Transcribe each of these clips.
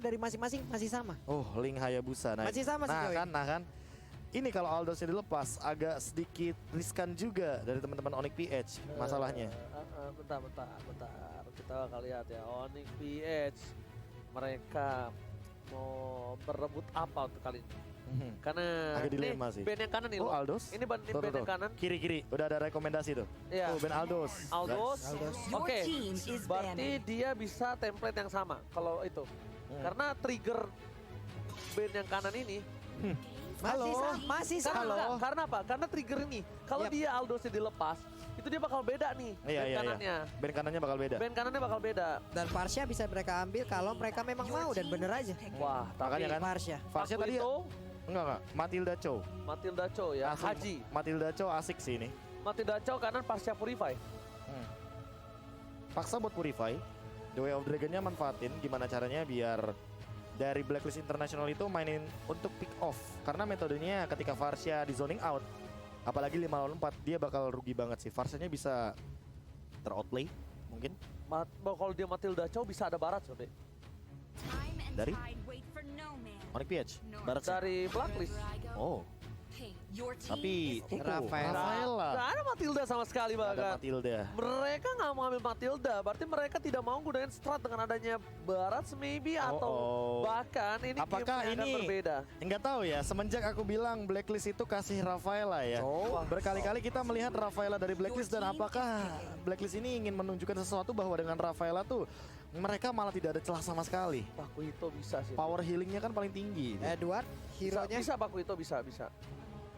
dari masing-masing masih sama. Oh, Link Hayabusa. Masih sama sih, Joey. Nah kan. Ini kalau Aldosnya dilepas agak sedikit riskan juga dari teman-teman Onyx PH masalahnya. Bentar. Kita akan lihat ya Onyx PH mereka mau berebut apa untuk kali ini? Karena Agak dilema ini sih. band yang kanan nih. Oh, Aldos. Ini band yang kanan. Kiri. Udah ada rekomendasi tuh. Iya. Oh, band Aldos. Aldos. Aldos. Oke. Your team is Berarti banning. dia bisa template yang sama kalau itu. Karena trigger band yang kanan ini Masih sama. karena, Halo. enggak, karena apa? Karena trigger ini. Kalau Yap. dia Aldosnya dilepas, itu dia bakal beda nih Iya, band kanannya. Band kanannya bakal beda. Band kanannya bakal beda. Dan Farsha bisa mereka ambil kalau mereka memang mau dan bener aja. Wah, tapi Makanya kan. Farsha. Farsha tadi itu enggak. Matilda Chow. Matilda Chow ya, Asik. Haji. Matilda Chow asik sih ini. Matilda Chow kanan Pasca Purify. Paksa buat Purify. The Way of Dragon-nya manfaatin gimana caranya biar dari Blacklist International itu mainin untuk pick off. Karena metodenya ketika Farsha di zoning out, apalagi 5 lawan 4, dia bakal rugi banget sih. Farshanya bisa ter-outplay mungkin. Kalau dia Matilda Chow bisa ada barat sobe. Dari? Onyx PH. Barat sih. Dari Blacklist. Oh, tapi Rafaela. Nggak ada Matilda sama sekali ada bahkan. Matilda. Mereka nggak mau ambil Matilda, berarti mereka tidak mau gunain strat dengan adanya barat maybe atau bahkan ini Apakah gamenya akan ini berbeda. Enggak tahu ya, semenjak aku bilang Blacklist itu kasih Rafaela ya. Berkali-kali kita melihat Rafaela dari Blacklist dan apakah Blacklist ini ingin menunjukkan sesuatu bahwa dengan Rafaela tuh mereka malah tidak ada celah sama sekali. Paku itu bisa sih. Power healingnya kan paling tinggi. Edward, hero-nya. Bisa Paku itu bisa.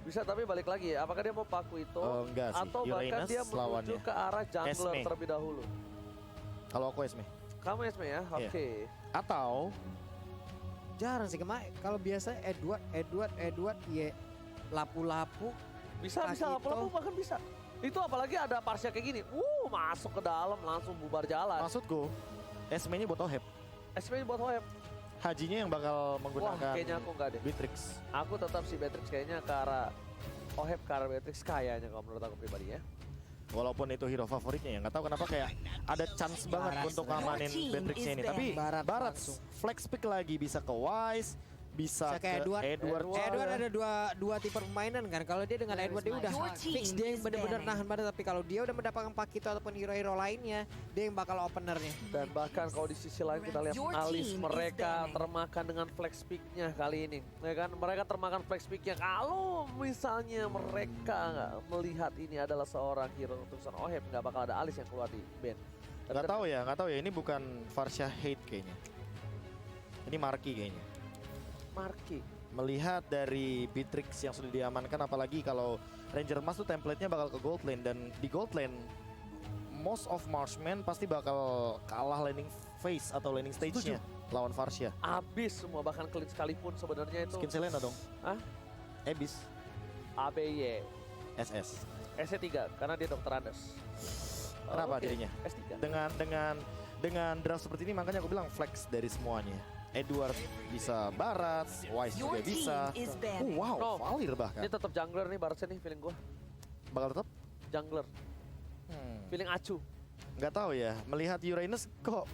Bisa tapi balik lagi ya, apakah dia mau Paku itu Oh, enggak sih. atau bahkan Uranus dia menuju lawannya. ke arah jungler Esme. terlebih dahulu. Kalau aku Esme. Kamu Esme ya? Iya. Oke. Atau Jarang sih kemarin. Kalau biasa Edward ya lapu-lapu. Bisa Pas itu. lapu-lapu bahkan bisa. Itu apalagi ada Parsha kayak gini. Masuk ke dalam langsung bubar jalan. maksudku Esme-nya buat Oheb. Esme buat Hoeb. Hajinya yang bakal Wah, menggunakan kayaknya aku enggak deh. Beatrix. Aku tetap si Beatrix kayaknya ke arah Oheb ke arah Beatrix kayaknya kalau menurut aku pribadi ya. Walaupun itu hero favoritnya ya, nggak tahu kenapa kayak ada chance banget Barat untuk sebenarnya. ngamanin Beatrixnya ini. Tapi Barat Barat langsung. flex pick lagi bisa ke Wise, bisa Bisa ke Edward. Edward. Edward ada dua tipe permainan kan. Kalau dia dengan Edward dia udah Your fix team dia yang is benar-benar banning. nahan badan. Tapi kalau dia udah mendapatkan Pakito ataupun hero-hero lainnya, dia yang bakal openernya. Dan bahkan kalau di sisi lain kita lihat Your alis team is mereka banning. termakan dengan flex pick-nya kali ini. Ya kan, mereka termakan flex pick-nya. Kalau misalnya mereka nggak melihat ini adalah seorang hero untuk seorang Oheb, nggak bakal ada alis yang keluar di band. Nggak tahu ya. Ini bukan Farsha hate kayaknya. Ini Marky kayaknya. Marky. Melihat dari Beatrix yang sudah diamankan, apalagi kalau Ranger Emas tuh template-nya bakal ke gold lane, dan di gold lane most of Marksman pasti bakal kalah laning phase atau laning stage-nya lawan Farsha. Abis semua, bahkan klik sekalipun sebenarnya itu. Skin Selena dong. Hah? Abyss ABY. SS. SC3 karena dia dokter Andes. Kenapa Oke, dirinya? S3. Dengan draft seperti ini makanya aku bilang flex dari semuanya. Edward bisa Barat, Wise Your juga bisa. team is banning. Wow, No. Valir bahkan. Ini tetap jungler nih Baratnya nih feeling gua. Bakal tetap? Jungler. Feeling acu. Nggak tahu ya. Melihat Uranus kok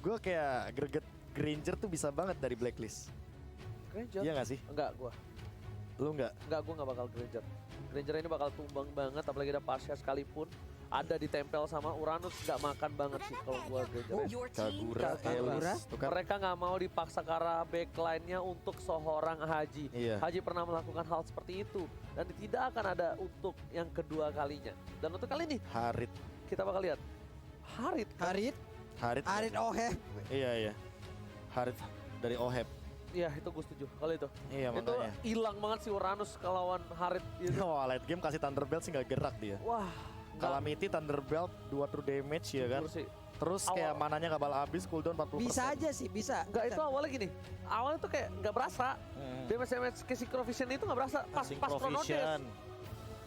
gue kayak greget Granger tuh bisa banget dari Blacklist. Granger? Iya nggak sih? Enggak gua. Lu nggak? Enggak, gue nggak bakal Granger. Granger ini bakal tumbang banget, apalagi ada Pasha sekalipun. Ada ditempel sama Uranus, nggak makan banget sih kalau gue Granger. Your team Kagura, is Elis. Tuh kan. Mereka nggak mau dipaksa ke arah backline-nya untuk seorang Haji. Iya. Haji pernah melakukan hal seperti itu. Dan tidak akan ada untuk yang kedua kalinya. Dan untuk kali ini, Harit. kita bakal lihat. Harit. Harit Oheb. Iya. Harit dari Oheb. Iya, itu gue setuju. Kalau itu. Iya Itu makanya. hilang banget sih Uranus ke lawan Harit. Gitu. Wah, late game kasih Thunderbelt sih nggak gerak dia. Wah. Calamity, Thunderbelt, 2 true damage ya kan. Jujur sih. Terus kayak mananya nggak bakal habis, cooldown 40%. Bisa aja sih, bisa. Enggak, itu awalnya gini. Awalnya tuh kayak nggak berasa. Damage ke Synchrovision itu nggak berasa. Pas Chronodes.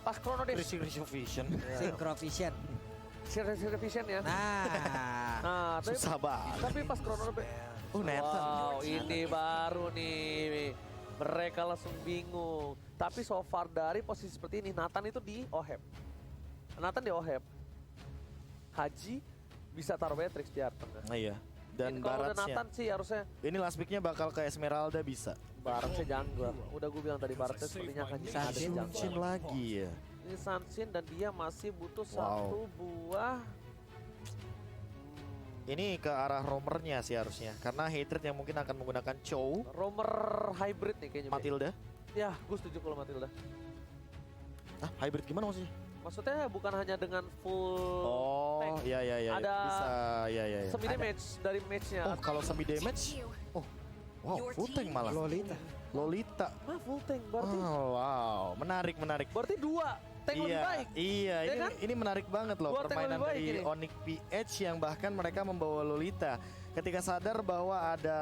Pas Chronodes. Synchrovision. Synchrovision. Synchrovision ya. Nah, Tapi, Susah banget. tapi pas Chronodes. Nathan. Wow, ini baru nih. Mereka langsung bingung. Tapi so far dari posisi seperti ini, Nathan itu di Oheb. Nathan di Oheb. Haji bisa taruh Beatrix di tengah. Nah, iya. Dan kalau udah Barats-nya. Nathan sih harusnya Ini last pick-nya bakal ke Esmeralda bisa. Barats jungler. Udah gue bilang tadi Barats sepertinya akan jadi ada Sunshin jungler. lagi ya. Ini Sunshin dan dia masih butuh Wow. satu buah. Ini ke arah roamernya sih harusnya. Karena Hatred yang mungkin akan menggunakan Chow, Roamer hybrid nih kayaknya. Be. Matilda. Ya, gue setuju kalau Matilda. Ah, hybrid gimana maksudnya? Maksudnya bukan hanya dengan full Oh, tank. iya iya iya. Ada Bisa, iya iya. semi damage dari match-nya. Oh, kalau semi damage? Oh, wow, full tank malah. Lolita. Mah full tank berarti. Oh, wow, menarik menarik. Berarti dua tank lebih baik. Iya, Ya ini kan? ini menarik banget loh Dua tank permainan lebih baik dari ini. Onyx PH yang bahkan mereka membawa Lolita. Ketika sadar bahwa ada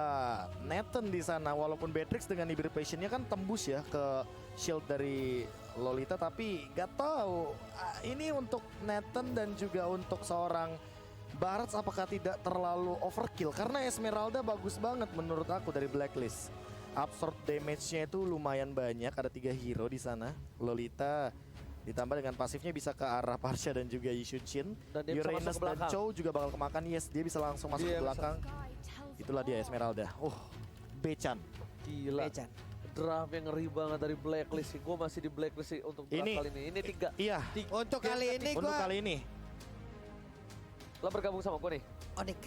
Nathan di sana, walaupun Beatrix dengan Hybrid Passion-nya kan tembus ya ke shield dari Lolita, tapi nggak tahu ini untuk Nathan dan juga untuk seorang Barats apakah tidak terlalu overkill, karena Esmeralda bagus banget menurut aku dari Blacklist. Absorb damage-nya itu lumayan banyak, ada 3 hero di sana. Lolita ditambah dengan pasifnya bisa ke arah Parsha dan juga Yishunshin. Dan dia bisa Uranus masuk ke dan belakang. Chow juga bakal kemakan. Yes, dia bisa langsung masuk Dia ke belakang. Itulah dia Esmeralda. Bechan. Gila. Bechan. Draft yang ngeri banget dari Blacklist sih. Gue masih di Blacklist sih untuk draft Ini- kali ini. Ini tiga. Iya, Untuk kali ini untuk gue kali ini. Lo bergabung sama gue nih. Onyx.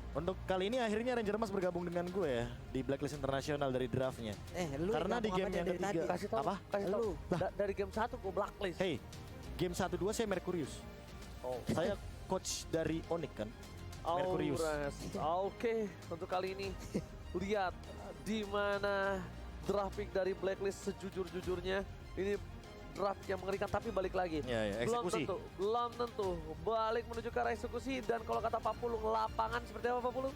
Untuk kali ini akhirnya Ranger Mas bergabung dengan gue ya di Blacklist Internasional dari draftnya. Lu Karena di ngomong game apanya yang dari ketiga. tadi? Kasih tau. Apa? Kasih tau. Lu. Dari game 1 gue Blacklist. Hey, game 1-2 saya Mercurius. Oh. Saya coach dari Onyx kan. Mercurius. Aures. Oke, untuk kali ini lihat di mana draft pick dari Blacklist sejujur-jujurnya. Ini draft yang mengerikan tapi balik lagi. Ya, ya, eksekusi. Belum tentu. Balik menuju ke arah eksekusi dan kalau kata Pak Pulung lapangan seperti apa Pak Pulung?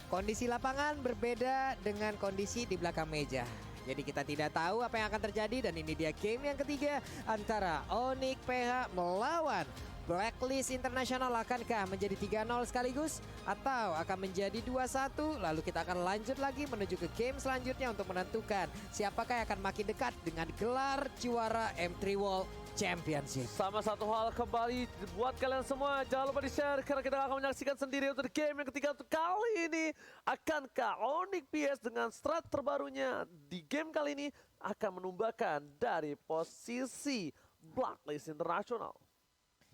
Kondisi lapangan berbeda dengan kondisi di belakang meja. Jadi kita tidak tahu apa yang akan terjadi dan ini dia game yang ketiga antara Onyx PH melawan Blacklist International. Akankah menjadi 3-0 sekaligus atau akan menjadi 2-1? Lalu kita akan lanjut lagi menuju ke game selanjutnya untuk menentukan siapakah yang akan makin dekat dengan gelar juara M3 World Championship. Sama satu hal kembali buat kalian semua, jangan lupa di-share karena kita akan menyaksikan sendiri untuk game yang ketiga untuk kali ini. Akankah Onyx PS dengan strat terbarunya di game kali ini akan menumbangkan dari posisi Blacklist International?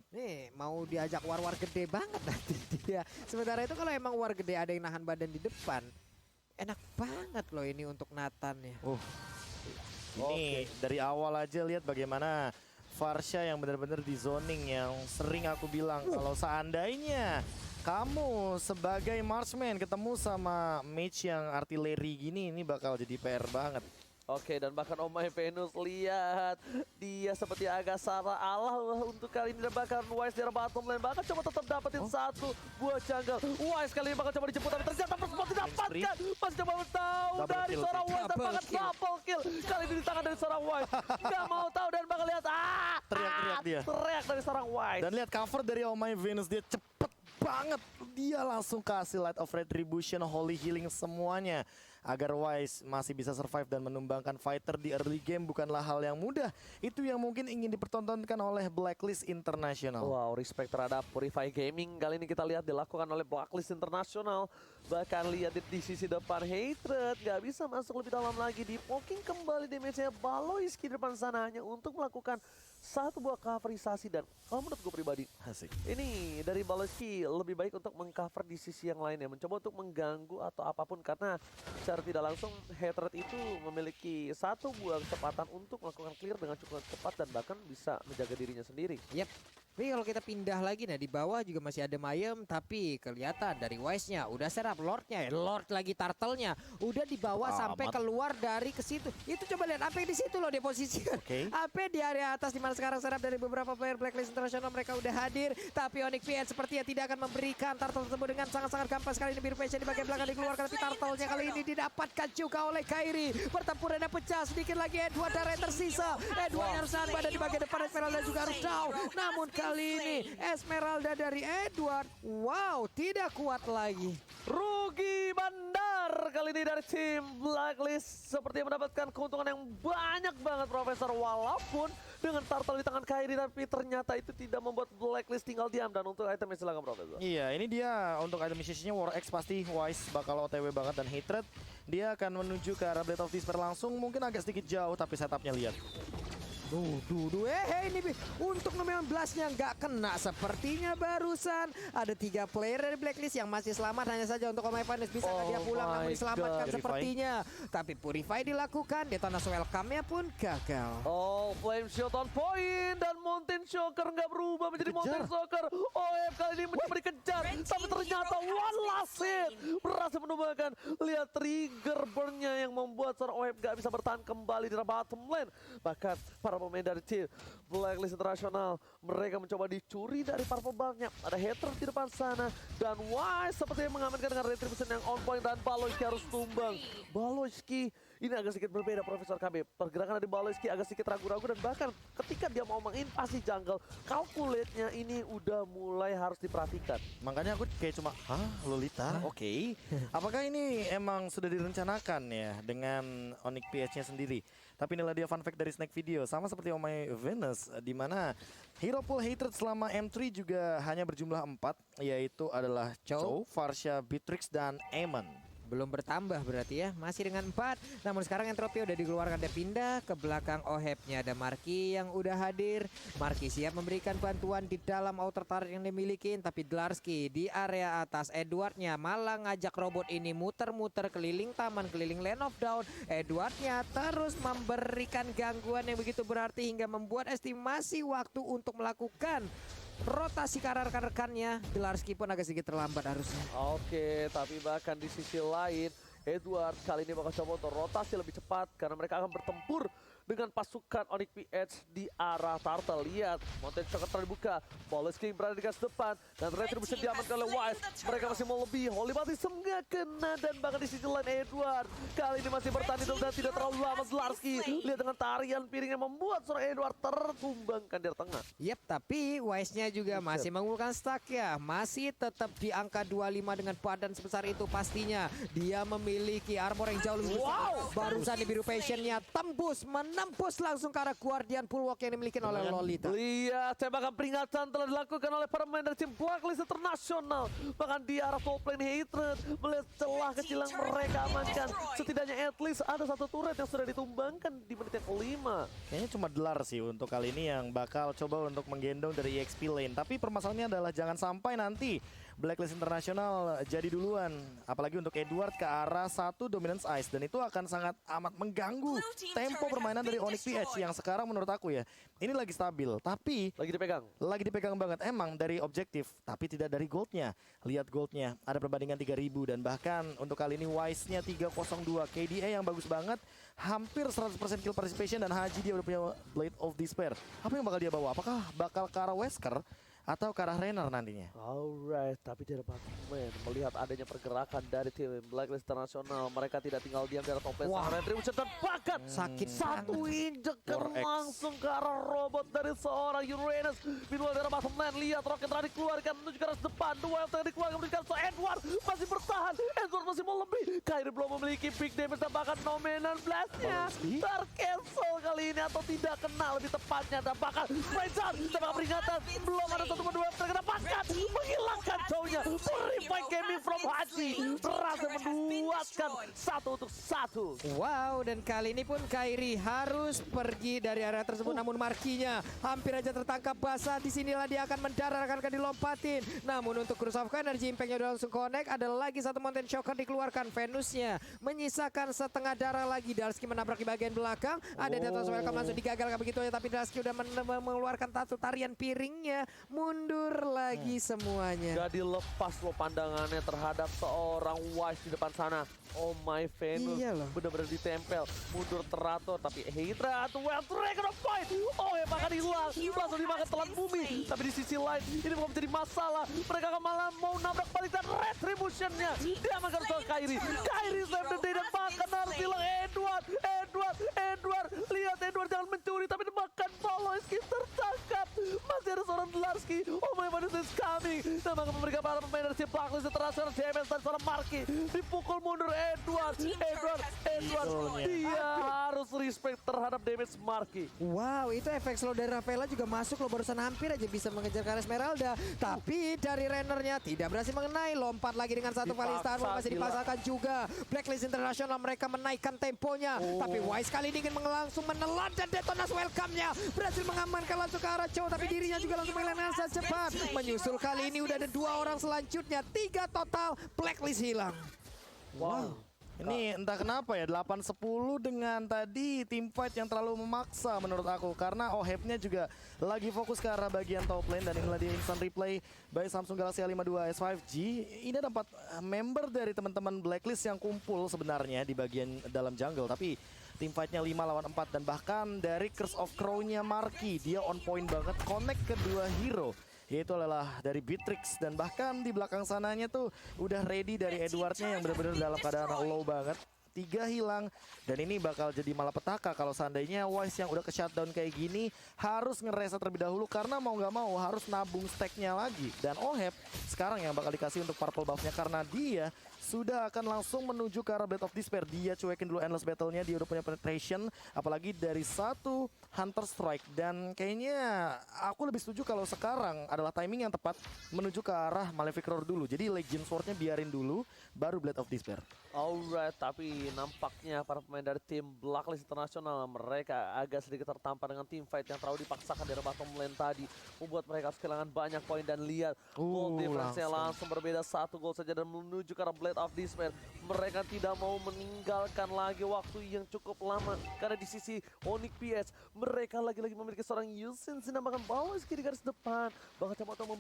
Nih mau diajak war-war gede banget nanti dia. Sementara itu kalau emang war gede ada yang nahan badan di depan, enak banget loh ini untuk Nathan ya. Ini dari awal aja lihat bagaimana Farsha yang benar-benar di zoning yang sering aku bilang kalau seandainya kamu sebagai marksman ketemu sama mage yang artileri gini, ini bakal jadi PR banget. Oke, dan bahkan Omai Venus lihat dia seperti agak salah Allah untuk kali ini, dan bahkan Wise dari bottom lane bahkan coba tetap dapetin satu buah jungle. Wise kali ini bakal coba dijemput tapi ternyata sempat didapatkan. Masih coba tahu Double dari kill. seorang Wise dan Double bahkan kill. double kill. Kali ini di tangan dari seorang Wise. Gak mau tahu dan bakal lihat Teriak-teriak dia. teriak dari seorang Wise. Dan lihat cover dari Oh My Venus, dia cepet banget. Dia langsung kasih Light of Retribution, Holy Healing semuanya. Agar Wise masih bisa survive dan menumbangkan fighter di early game bukanlah hal yang mudah. Itu yang mungkin ingin dipertontonkan oleh Blacklist International. Wow, respect terhadap Purify Gaming. Kali ini kita lihat dilakukan oleh Blacklist International. Bahkan lihat di sisi depan Hatred gak bisa masuk lebih dalam lagi. Di poking kembali damage-nya Baloyski di depan sana hanya untuk melakukan satu buah coverisasi. Dan kalau menurut gue pribadi, Asik. ini dari Baloyski lebih baik untuk mengcover di sisi yang lainnya. Mencoba untuk mengganggu atau apapun karena secara tidak langsung Hatred itu memiliki satu buah kesempatan untuk melakukan clear dengan cukup cepat dan bahkan bisa menjaga dirinya sendiri. Yep. Tapi kalau kita pindah lagi, nah di bawah juga masih ada Mayem, tapi kelihatan dari Wise-nya udah serap Lord-nya, Lord lagi Turtle-nya udah dibawa sampai Amat. keluar dari ke situ. Itu coba lihat apa di situ loh dia posisikan. Oke. Apa di area atas di mana sekarang serap dari beberapa player Blacklist International mereka udah hadir, tapi Onyx PH sepertinya tidak akan memberikan Turtle tersebut dengan sangat-sangat gampang sekali. Ini Biru Passion di bagian belakang dikeluarkan, tapi Turtle-nya kali ini didapatkan juga oleh Kairi. Pertempurannya pecah sedikit lagi, Edward dan Ray tersisa. Edward harus nahan badan di bagian depan, Esmeralda juga harus down. Namun kali ini Esmeralda dari Edward. Wow, tidak kuat lagi. Rugi bandar kali ini dari tim Blacklist. Seperti mendapatkan keuntungan yang banyak banget Profesor. Walaupun dengan turtle di tangan Kairi, tapi ternyata itu tidak membuat Blacklist tinggal diam. Dan untuk itemnya silakan Profesor. Iya, ini dia untuk item missionnya War X pasti Wise bakal OTW banget dan Hatred. Dia akan menuju ke arah Blade of Despair langsung, mungkin agak sedikit jauh tapi setupnya lihat. Ini untuk nomor 11-nya nggak kena sepertinya barusan. Ada 3 player dari Blacklist yang masih selamat, hanya saja untuk Omai Finance bisa nggak dia pulang namun diselamatkan God. sepertinya. Tapi Purify dilakukan, Detonas welcome-nya pun gagal. Oh, Flame Shot on point dan Mountain Shocker nggak berubah menjadi Mountain Shocker. OF kali ini mencoba dikejar, tapi ternyata one last hit berhasil menumbangkan. Lihat trigger burn-nya yang membuat seorang OF nggak bisa bertahan kembali di bottom lane. Bahkan para pemain dari tim Blacklist Internasional, mereka mencoba dicuri dari purple bar-nya. Ada hater di depan sana dan Wise sepertinya mengamankan dengan retribution yang on point dan Baloyski harus tumbang. Baloyski ini agak sedikit berbeda Profesor KB. Pergerakan dari Baloyski agak sedikit ragu-ragu dan bahkan ketika dia mau menginvasi jungle, calculate-nya ini udah mulai harus diperhatikan. Makanya aku kayak cuma, Lolita? Oke. Apakah ini emang sudah direncanakan ya dengan Onyx PS-nya sendiri? Tapi inilah dia fun fact dari Snack Video. Sama seperti Omai Venus, di mana hero pool Hatred selama M3 juga hanya berjumlah 4, yaitu adalah Chow, Varsha, Beatrix, dan Aemon. Belum bertambah berarti ya, masih dengan 4. Namun sekarang Entropy udah dikeluarkan, dia pindah ke belakang Ohep-nya. Ada Marky yang udah hadir. Marky siap memberikan bantuan di dalam outer turret yang dimiliki. Tapi Dlarsky di area atas, Edwardnya malah ngajak robot ini muter-muter keliling taman, keliling Land of Dawn. Edwardnya terus memberikan gangguan yang begitu berarti hingga membuat estimasi waktu untuk melakukan rotasi ke arah rekan-rekannya. Dlarsky pun agak sedikit terlambat harusnya. Oke, tapi bahkan di sisi lain Edward kali ini bakal coba untuk rotasi lebih cepat karena mereka akan bertempur dengan pasukan Onyx PH di arah Turtle. Lihat, Mountain Shocker terbuka, Baloyski berada di garis depan dan retribution diamankan oleh Wise. Mereka masih mau lebih, Holy Baptism nggak kena dan bahkan di sisi lain Edward kali ini masih bertahan hidup dan tidak terlalu lama. Dlarsky lihat dengan tarian piring yang membuat seorang Edward tertumbangkan di tengah. Yep, tapi Wise-nya juga masih mengumpulkan stack ya. Masih tetap di angka 25 dengan badan sebesar itu pastinya. Dia memiliki armor yang jauh lebih besar. Barusan di biru passion-nya tembus, menembus langsung ke arah Guardian Bulwark yang dimiliki oleh Lolita. Lihat, tembakan peringatan telah dilakukan oleh para pemain dari tim Blacklist Internasional. Bahkan di arah top lane Hatred, melihat celah kecil yang mereka amankan. Setidaknya at least ada satu turret yang sudah ditumbangkan di menit yang kelima. Kayaknya cuma Dlar sih untuk kali ini yang bakal coba untuk menggendong dari EXP lane. Tapi permasalahannya adalah jangan sampai nanti Blacklist Internasional jadi duluan. Apalagi untuk Edward ke arah satu Dominance Ice. Dan itu akan sangat amat mengganggu tempo permainan dari Onyx PH yang sekarang menurut aku ya, ini lagi stabil. Tapi lagi dipegang banget emang dari objektif, tapi tidak dari goldnya. Lihat goldnya, ada perbandingan 3000 dan bahkan untuk kali ini Wise-nya 302. KDA yang bagus banget, hampir 100% kill participation dan Haji dia udah punya Blade of Despair. Apa yang bakal dia bawa? Apakah bakal ke arah Wesker atau ke arah Rainer nantinya? Alright, tapi di depan main melihat adanya pergerakan dari tim Blacklist Internasional, mereka tidak tinggal diam di atas top lane. Sang retribution dan bahkan sakit satu injekan langsung ke arah robot dari seorang Uranus. Meanwhile dari bottom lane, lihat roket telah dikeluarkan menuju ke arah depan. Duel tengah dikeluarkan menuju ke Edward masih bertahan. Edward masih mau lebih. Kairi belum memiliki big damage dan bahkan Nomenan Blast-nya tercancel kali ini atau tidak kena lebih tepatnya. Dan bahkan Spencer tembakan peringatan belum ada satu kedua terkena bahkan menghilangkan jauhnya. Purify Gaming from Haji berhasil menduatkan 1-1. Wow, dan kali ini pun Kairi harus pergi dari area tersebut. Namun Markinya hampir aja tertangkap basah. Disinilah dia akan mendarat, akan dilompatin. Namun untuk Cruise of Energy, impact-nya udah langsung connect. Ada lagi satu Mountain Shocker dikeluarkan. Venusnya menyisakan setengah darah lagi. Dlarsky menabrak di bagian belakang. Ada Detonas welcome langsung digagalkan begitu aja. Tapi Dlarsky udah mengeluarkan satu tarian piringnya. Mundur lagi semuanya. Jadi lepas lo pandangannya terhadap seorang Wise di depan sana. Oh my Venus, benar-benar ditempel, mundur teratur, tapi Hydra atau Well Dragon of Fight. Oh ya bahkan hilang, langsung dimakan telan bumi. Tapi di sisi lain, ini bukan menjadi masalah. Mereka akan malah mau nabrak balik dan retribution-nya. Dia makan soal Kairi. Kairi save the day dan bahkan harus hilang Edward. Lihat Edward jangan mencuri, tapi makan Baloyski tertangkap. Masih ada seorang Dlarsky Memang memberikan para pemain dari tim Blacklist International damage dari seorang Marky. Dipukul mundur Edward. Dia harus respect terhadap damage Marky. Wow, itu efek slow dari Rafaela juga masuk loh, barusan hampir aja bisa mengejar ke arah Esmeralda. Tapi dari Rennernya tidak berhasil mengenai, lompat lagi dengan satu Falling Star Moon masih dipasangkan juga. Blacklist International mereka menaikkan temponya. Tapi Wise kali ini ingin langsung menelan dan Detonas welcome-nya. Berhasil mengamankan langsung ke arah Chow, tapi dirinya juga langsung menghilangkan sangat cepat. Menyusul kali ini udah ada 2 orang selanjutnya, 3 total, Blacklist hilang. Wow. Ini entah kenapa ya 8-10 dengan tadi team fight yang terlalu memaksa menurut aku. Karena Ohep-nya juga lagi fokus ke arah bagian top lane. Dan inilah dia instant replay by Samsung Galaxy A52 S5G. Ini ada 4 member dari teman-teman Blacklist yang kumpul sebenarnya di bagian dalam jungle. Tapi team fight-nya 5 lawan 4. Dan bahkan dari Curse of Crow-nya Marky, dia on point banget connect kedua hero. Yaitu adalah dari Beatrix, dan bahkan di belakang sananya tuh udah ready dari Edwardnya yang benar-benar dalam keadaan low banget. 3 hilang, dan ini bakal jadi malapetaka kalau seandainya Wise yang udah ke shutdown kayak gini harus ngereset terlebih dahulu, karena mau nggak mau harus nabung stacknya lagi. Dan Ohep sekarang yang bakal dikasih untuk purple buffnya karena dia sudah akan langsung menuju ke arah Blade of Despair. Dia cuekin dulu endless battle-nya, dia udah punya penetration, apalagi dari 1 Hunter Strike. Dan kayaknya aku lebih setuju kalau sekarang adalah timing yang tepat menuju ke arah Malefic Roar dulu. Jadi Legend Sword-nya biarin dulu, baru Blade of Despair. Alright, tapi nampaknya para pemain dari tim Blacklist International mereka agak sedikit tertampar dengan tim fight yang terlalu dipaksakan dari bottom lane tadi, membuat mereka harus kehilangan banyak poin. Dan lihat gold difference-nya langsung berbeda 1 gol saja dan menuju ke arah Blade of Despair. Mereka tidak mau meninggalkan lagi waktu yang cukup lama karena di sisi Onyx PS mereka lagi-lagi memiliki seorang Yusin bahkan bawa di garis depan, bahkan coba untuk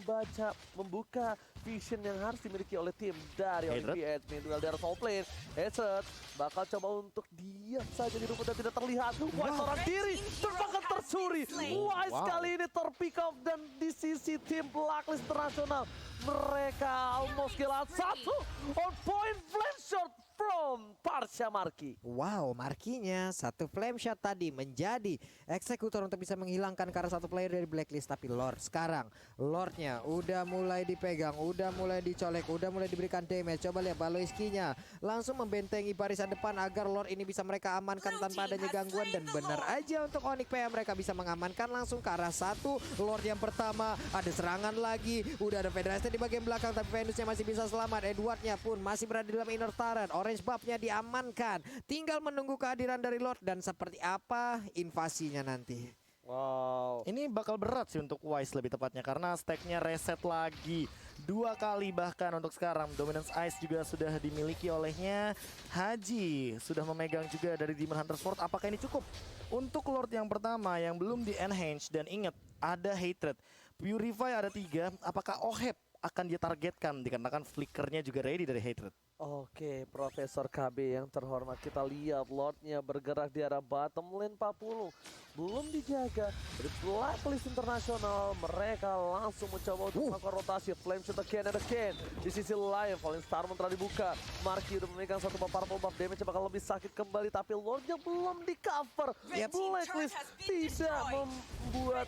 membuka vision yang harus dimiliki oleh tim dari Onyx PS. Meanwhile dari top lane Headset bakal coba untuk diam saja di rumput dan tidak terlihat. Wise seorang diri terbakar tersuri. Wise kali ini terpick off, dan di sisi tim Blacklist International mereka almost kehilangan 1 on point flame shot from Parsha Marky. Wow, Marky-nya 1 flame shot tadi menjadi eksekutor untuk bisa menghilangkan ke arah 1 player dari Blacklist. Tapi Lord sekarang, Lordnya udah mulai dipegang, udah mulai dicolek, udah mulai diberikan damage. Coba lihat Baloiski-nya langsung membentengi barisan depan agar Lord ini bisa mereka amankan tanpa adanya gangguan. Dan benar aja untuk Onyx PA mereka bisa mengamankan langsung ke arah 1 Lord yang pertama. Ada serangan lagi, udah ada Federasi di bagian belakang, tapi Venusnya masih bisa selamat. Edwardnya pun masih berada di dalam inner turret. Orange buff-nya diamankan, tinggal menunggu kehadiran dari Lord dan seperti apa invasinya nanti. Wow. Ini bakal berat sih untuk Wise lebih tepatnya, karena stacknya reset lagi 2 kali bahkan untuk sekarang. Dominance Ice juga sudah dimiliki olehnya. Haji sudah memegang juga dari Demon Hunter Sword. Apakah ini cukup untuk Lord yang pertama yang belum di-enhance? Dan ingat, ada Hatred. Purify ada 3. Apakah Ohep akan dia targetkan dikarenakan flickernya juga ready dari Hatred? Oke, Profesor KB yang terhormat, kita lihat Lordnya bergerak di arah bottom lane 40. Belum dijaga dari Blacklist International, mereka langsung mencoba untuk melakukan rotasi. Flame shot again and again. Di sisi lain, Falling Star Moon telah dibuka. Marky udah memegang 1 purple buff, damage bakal lebih sakit kembali, tapi Lordnya belum di cover. Blacklist tidak membuat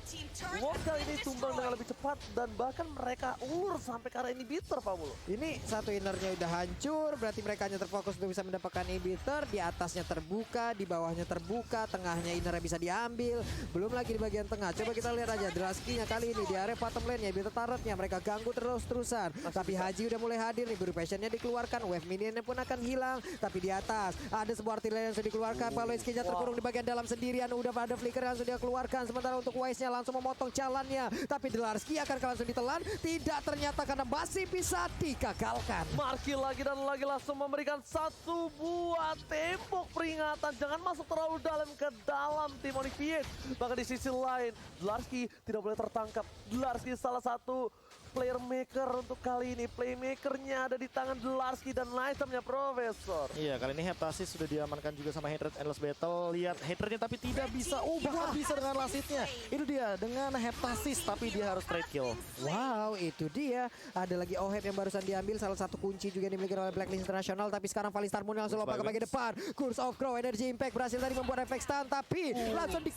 Lord kali ini tumbang dengan lebih cepat, dan bahkan mereka ulur sampai ke arah inhibitor, Pak Bulu. Ini 1 innernya udah hancur, berarti mereka hanya terfokus untuk bisa mendapatkan inhibitor. Di atasnya terbuka, di bawahnya terbuka, tengahnya innernya bisa diambil. Belum lagi di bagian tengah. Coba kita lihat aja Draski-nya kali ini di area bottom lane-nya, inhibitor turret-nya mereka ganggu terus-terusan. Tapi Haji udah mulai hadir nih, Guru Passion-nya dikeluarkan, wave minion-nya pun akan hilang. Tapi di atas ada sebuah artileri yang sudah dikeluarkan. Baloiski-nya terkurung di bagian dalam sendirian, udah pada flicker yang sudah dikeluarkan. Sementara untuk Wise-nya langsung memotong jalannya. Tapi Delarski akan langsung ditelan, tidak ternyata karena masih bisa digagalkan. Marky lagi dan lagi langsung memberikan 1 buah tembok peringatan. Jangan masuk terlalu dalam ke dalam tim Onyx PS. Bahkan di sisi lain, Delarski tidak boleh tertangkap. Delarski salah satu player maker untuk kali ini. Playmakernya ada di tangan Delarski dan itemnya Profesor. Iya, kali ini Heptasis sudah diamankan juga sama Hatred Endless Battle. Lihat Hatrednya tapi tidak bisa. Bahkan bisa dengan lasitnya. Itu dia dengan Heptasis, tapi dia harus trade kill. Wow, itu dia. Ada lagi Ohep yang barusan diambil, salah satu kunci juga dimiliki oleh Blacklist International. Tapi sekarang Falling Star Moon langsung lompat ke bagian depan. Curse of Crow, Energy Impact berhasil tadi membuat efek stun, tapi langsung di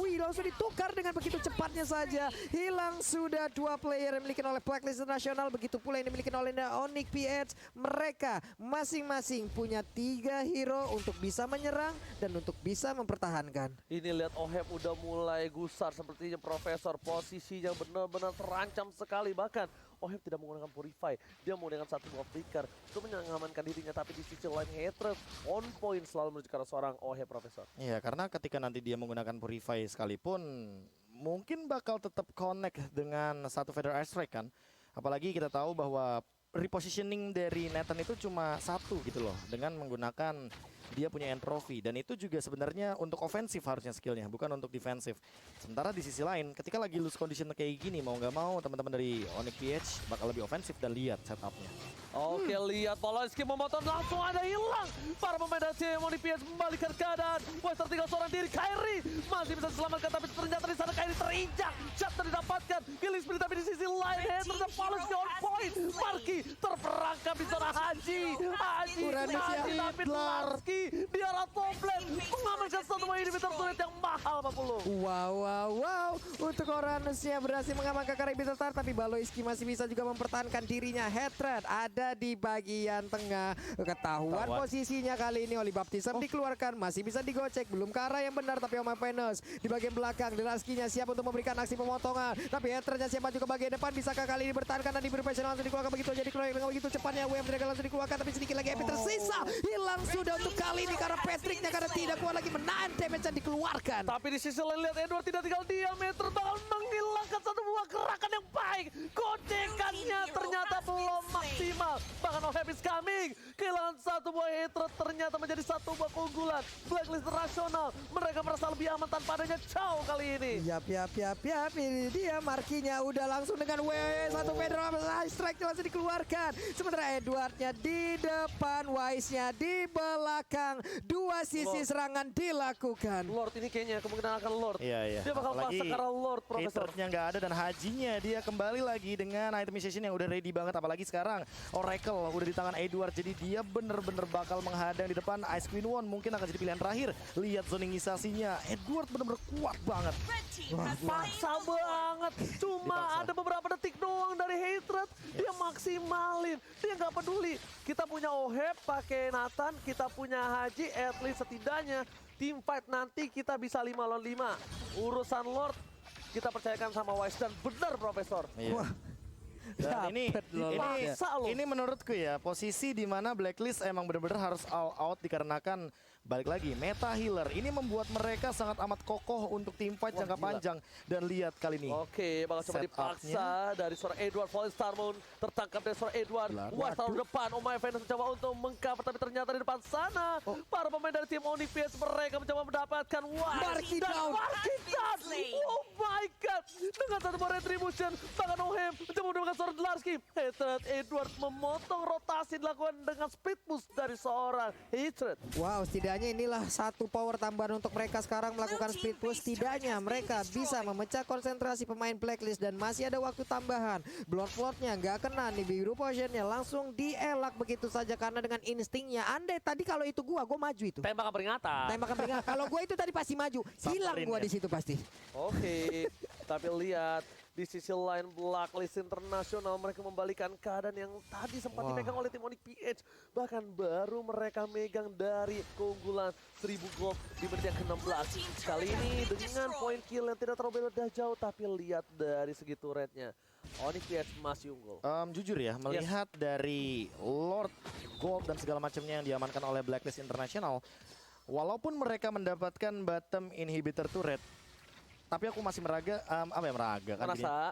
wih langsung ditukar dengan begitu cepatnya saja. Hilang sudah 2 player yang dimiliki oleh Blacklist International. Begitu pula yang dimiliki oleh Onyx PH. Mereka masing-masing punya 3 hero untuk bisa menyerang dan untuk bisa mempertahankan. Ini lihat Oheb udah mulai gusar sepertinya Profesor. Posisinya benar-benar terancam sekali. Bahkan Oheb tidak menggunakan Purify. Dia menggunakan satu buah flicker untuk mengamankan dirinya. Tapi di sisi lain Hatred on point selalu menuju ke arah seorang Oheb, Profesor. Iya, karena ketika nanti dia menggunakan Purify sekalipun mungkin bakal tetap connect dengan satu Feather Airstrike kan. Apalagi kita tahu bahwa repositioning dari Nathan itu cuma satu gitu loh, dengan menggunakan dia punya end trophy, dan itu juga sebenarnya untuk ofensif harusnya skillnya, bukan untuk defensif. Sementara di sisi lain ketika lagi loose condition kayak gini, mau nggak mau teman-teman dari Onyx PH bakal lebih ofensif. Dan lihat setupnya. Oke, lihat Poloski memotong, langsung ada hilang. Para pemain dari tim Onyx PH membalikan keadaan. Wes tertinggal seorang diri, Kairi masih bisa diselamatkan, tapi ternyata di sana Kairi terinjak. Shot didapatkan, killing spree, tapi di sisi lain Hatred dan Poloski on point. Marki terperangkap di zona Haji. Haji tapi Larski di arah top lane mengamankan satu inhibitor turret yang mahal 40. Wow. Untuk Oranusnya berhasil mengamankan Karibia Star, tapi Baloiski masih bisa juga mempertahankan dirinya. Hatred ada di bagian tengah. Ketahuan posisinya kali ini oleh Baptism dikeluarkan. Masih bisa digocek, belum ke arah yang benar, tapi Oma Venus di bagian belakang. Delaskinya siap untuk memberikan aksi pemotongan. Tapi Hatrednya siap juga bagian depan. Bisakah kali ini bertahankan dan diberi passion langsung dikeluarkan begitu aja, dikeluarkan dengan begitu cepatnya. WM langsung dikeluarkan, tapi sedikit lagi MP tersisa. Hilang sudah untuk kali ini karena Patricknya karena tidak kuat lagi menahan damage yang dikeluarkan. Tapi di sisi lain lihat Edward tidak tinggal diam. Hatred bakal menghilangkan satu buah gerakan yang baik. Gocekannya ternyata belum maksimal. Bahkan Oheb is coming. Kehilangan satu buah Hatred ternyata menjadi satu buah keunggulan Blacklist International. Mereka merasa lebih aman tanpa adanya Chow kali ini. Yap. Ini dia markinya udah langsung dengan satu Pedro strike langsung dikeluarkan. Sementara Edwardnya di depan, Wise-nya di belakang. 2 sisi serangan dilakukan. Lord ini kayaknya kemungkinan akan Lord. Iya. Dia bakal Apalagi pasang karena Lord, Profesor. Hatrednya nggak ada dan Hajinya dia kembali lagi dengan itemization yang udah ready banget. Apalagi sekarang Oracle udah di tangan Edward, jadi dia bener-bener bakal menghadang di depan. Ice Queen One mungkin akan jadi pilihan terakhir. Lihat zoningisasinya, Edward bener-bener kuat banget. Paksa banget. Cuma ada beberapa detik doang dari Hatred. Dia maksimalin. Dia nggak peduli. Kita punya Oheb pakai Nathan, kita punya Haji, at least setidaknya team fight nanti kita bisa 5 lawan 5. Urusan Lord kita percayakan sama Wise dan benar, Profesor. Iya. Dan ini menurutku ya posisi di mana Blacklist emang benar-benar harus all out dikarenakan balik lagi meta healer ini membuat mereka sangat amat kokoh untuk tim fight jangka panjang. Dan lihat kali ini. Oke, bakal coba dipaksa dari seorang Edward. Fallen Star Moon tertangkap dari seorang Edward. Wah, taruh depan. Omai Venus mencoba untuk mengcover, tapi ternyata di depan sana para pemain dari tim Onyx PH mereka mencoba mendapatkan Marky down. Oh my god. Dengan satu buah retribution, bahkan Oheb mencoba mendapatkan seorang Dlarsky. Hatred Edward memotong rotasi dilakukan dengan split push dari seorang Hatred. Wow, setidaknya inilah satu power tambahan untuk mereka sekarang melakukan split push. Setidaknya mereka bisa memecah konsentrasi pemain Blacklist dan masih ada waktu tambahan. Blood Flood-nya nggak kena nih, biru potion-nya langsung dielak begitu saja karena dengan instingnya. Andai tadi kalau itu gua maju itu. Tembakan peringatan. Tembakan peringatan. Kalau gua itu tadi pasti maju, hilang gua di situ pasti. Oke, tapi lihat di sisi lain Blacklist International mereka membalikan keadaan yang tadi sempat dipegang oleh tim Onyx PH. Bahkan baru mereka megang dari keunggulan 1000 gold di menit yang ke-16. Kali ini dengan poin kill yang tidak terlalu beda jauh, tapi lihat dari segi turretnya Onyx PH masih unggul. Jujur ya, melihat dari Lord Gold dan segala macamnya yang diamankan oleh Blacklist International, walaupun mereka mendapatkan bottom inhibitor turret, tapi aku masih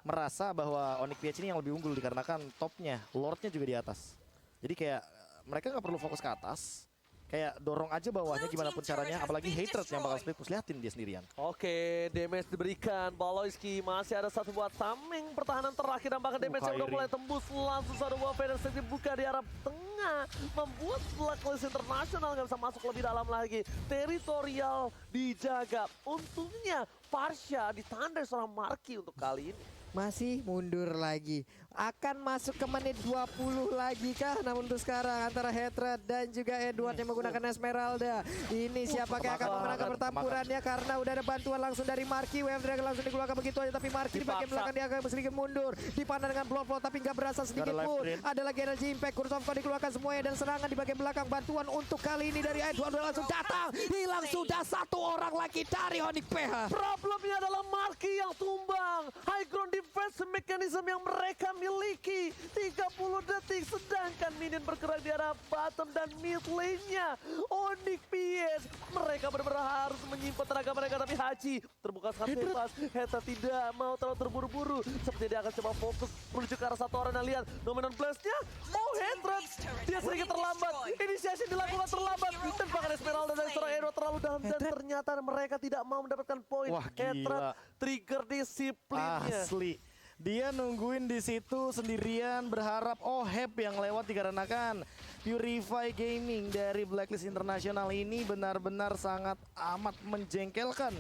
merasa bahwa Onyx PH ini yang lebih unggul dikarenakan topnya, Lordnya juga di atas. Jadi kayak mereka nggak perlu fokus ke atas, kayak dorong aja bawahnya gimana pun caranya, apalagi Hatred yang bakal split push, liatin dia sendirian. Oke, damage diberikan Baloiski, masih ada satu buat tameng pertahanan terakhir dan bahkan damage yang udah mulai tembus langsung satu buat Venus yang dibuka di arah tengah, membuat Blacklist International nggak bisa masuk lebih dalam lagi. Teritorial dijaga, untungnya Farsha ditandai seorang Marky untuk kali ini. Masih mundur lagi. akan masuk ke menit 20 lagi kah? Namun untuk sekarang antara Hetra dan juga Edward yang menggunakan Esmeralda. Ini siapakah yang akan memenangkan pertempurannya karena udah ada bantuan langsung dari Marky. Wave Dragon langsung dikeluarkan begitu aja, tapi Marky di bagian belakang dia agak sedikit mundur. Dipandang dengan blow tapi nggak berasa sedikit pun. Ada lagi energy impact. Kursovka dikeluarkan semuanya dan serangan di bagian belakang. Bantuan untuk kali ini dari Edward langsung datang. Hilang sudah satu orang lagi dari Onyx PH. Problemnya adalah Marky yang tumbang. High ground defense mechanism yang mereka miliki 30 detik, sedangkan minion bergerak di arah bottom dan mid lane-nya. Onyx PS, mereka benar-benar harus menyimpan tenaga mereka, tapi Haji terbuka sangat bebas. Heta tidak mau terlalu terburu-buru, seperti dia akan coba fokus menuju ke arah satu orang. Dan lihat dominan blast-nya, oh Heta dia sedikit terlambat, inisiasi dilakukan terlambat, dan bahkan Esmeralda dari seorang Edward terlalu dalam, dan ternyata mereka tidak mau mendapatkan poin. Heta trigger disiplinnya. Asli. Dia nungguin di situ sendirian berharap Oheb yang lewat dikarenakan Purify Gaming dari Blacklist International ini benar-benar sangat amat menjengkelkan.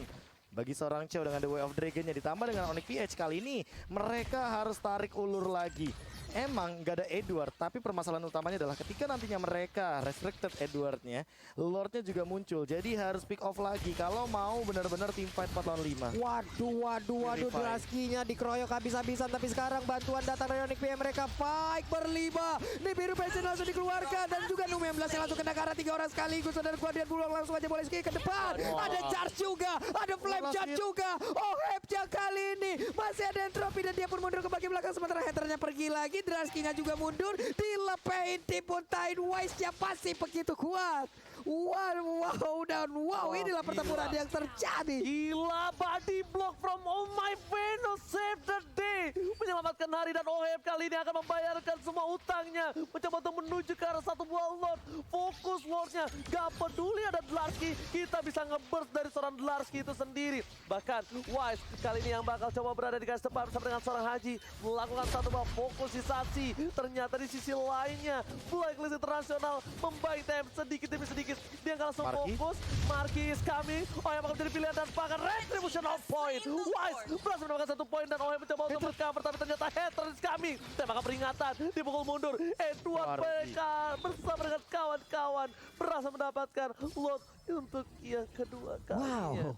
Bagi seorang Chow dengan The Way of Dragon-nya ditambah dengan Onyx PH kali ini mereka harus tarik ulur lagi. Emang gak ada Edward, tapi permasalahan utamanya adalah ketika nantinya mereka restricted Edwardnya, Lordnya juga muncul. Jadi harus pick off lagi kalau mau benar-benar team fight 4 lawan 5. Waduh, Draskinya dikeroyok habis-habisan, tapi sekarang bantuan datang dari Onyx PH. Mereka fight berlima. Nih biru pension langsung dikeluarkan dan juga Numi 16 yang langsung kena ke arah 3 orang sekaligus. Dan Guardian Bulldog langsung aja boleh ski ke depan. Ada charge juga, ada flame charge juga. Oh, Hebja kali ini masih ada entropy dan dia pun mundur ke bagian belakang sementara Haternya pergi lagi. Draskinya juga mundur, dilepehin Tipuntain Wise-nya pasti begitu kuat. Wow, inilah pertempuran yang terjadi. Gila, body block from Oh My Venus save the day. Menyelamatkan hari dan Oheb kali ini akan membayarkan semua utangnya. Mencoba untuk menuju ke arah satu buah Lord. Fokus Lordnya, gak peduli ada Dlarsky. Kita bisa nge-burst dari seorang Dlarsky itu sendiri. Bahkan Wise kali ini yang bakal coba berada di garis depan bersama dengan seorang Haji. Melakukan satu buah fokusisasi. Ternyata di sisi lainnya Blacklist International membaik time sedikit demi sedikit. Dia nggak langsung fokus. Marky is coming. Oheb bakal menjadi pilihan dan bahkan retribution of point. Wise berhasil mendapatkan 1 poin dan Oheb mencoba untuk recover, tapi ternyata Hater is coming. Tembakan peringatan, dipukul mundur. Edward PK bersama dengan kawan-kawan berhasil mendapatkan loot untuk yang kedua kalinya.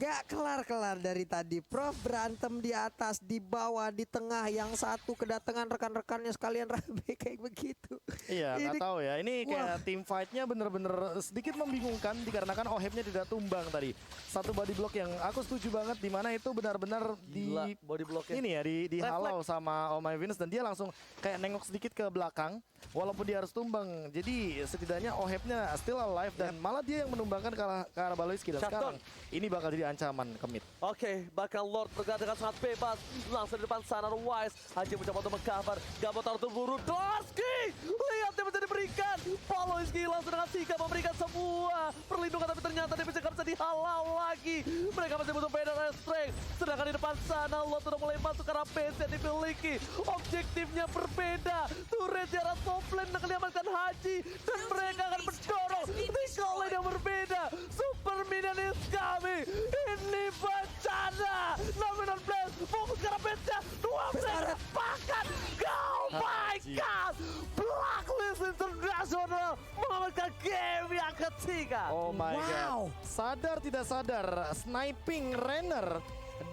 Gak kelar-kelar dari tadi. Prof berantem di atas, di bawah, di tengah. Yang satu kedatangan rekan-rekannya sekalian rabe kayak begitu. Iya, nggak tahu ya. Ini kayak team fight-nya bener-bener sedikit membingungkan dikarenakan Ohebnya tidak tumbang tadi. Satu body block yang aku setuju banget, dimana itu benar-benar di body blocknya. Ini ya, dihalau sama Oh My Venus dan dia langsung kayak nengok sedikit ke belakang. Walaupun dia harus tumbang, jadi setidaknya Ohebnya still alive dan malah dia yang menumbangkan ke arah Baloiski. Dan sekarang ini bakal jadi ancaman ke mid. Oke, bahkan Lord bergerak dengan sangat bebas. Langsung di depan sana Wise. Haji mencoba untuk meng-cover. Gak mau taruh terburu. Dlarsky! Lihat dia bisa diberikan. Baloiski langsung dengan sigap memberikan sebuah perlindungan. Tapi ternyata dia bisa dihalau lagi. Mereka masih butuh beda strength. Sedangkan di depan sana Lord sudah mulai masuk ke arah base yang dimiliki. Objektifnya berbeda. Turret di arah top lane akan diamankan Haji. Dan mereka akan mendorong di lane yang berbeda. Super minion is coming. Ini bencana. Dominan blast. Fokus ke arah base-nya. 2 blast. Bahkan. Oh my god. Blacklist International mengamankan game yang ketiga. Oh my god. Sadar tidak sadar, sniping Renner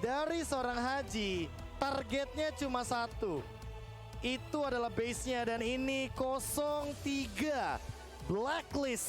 dari seorang Haji. Targetnya cuma 1. Itu adalah base-nya dan ini 0-3 Blacklist.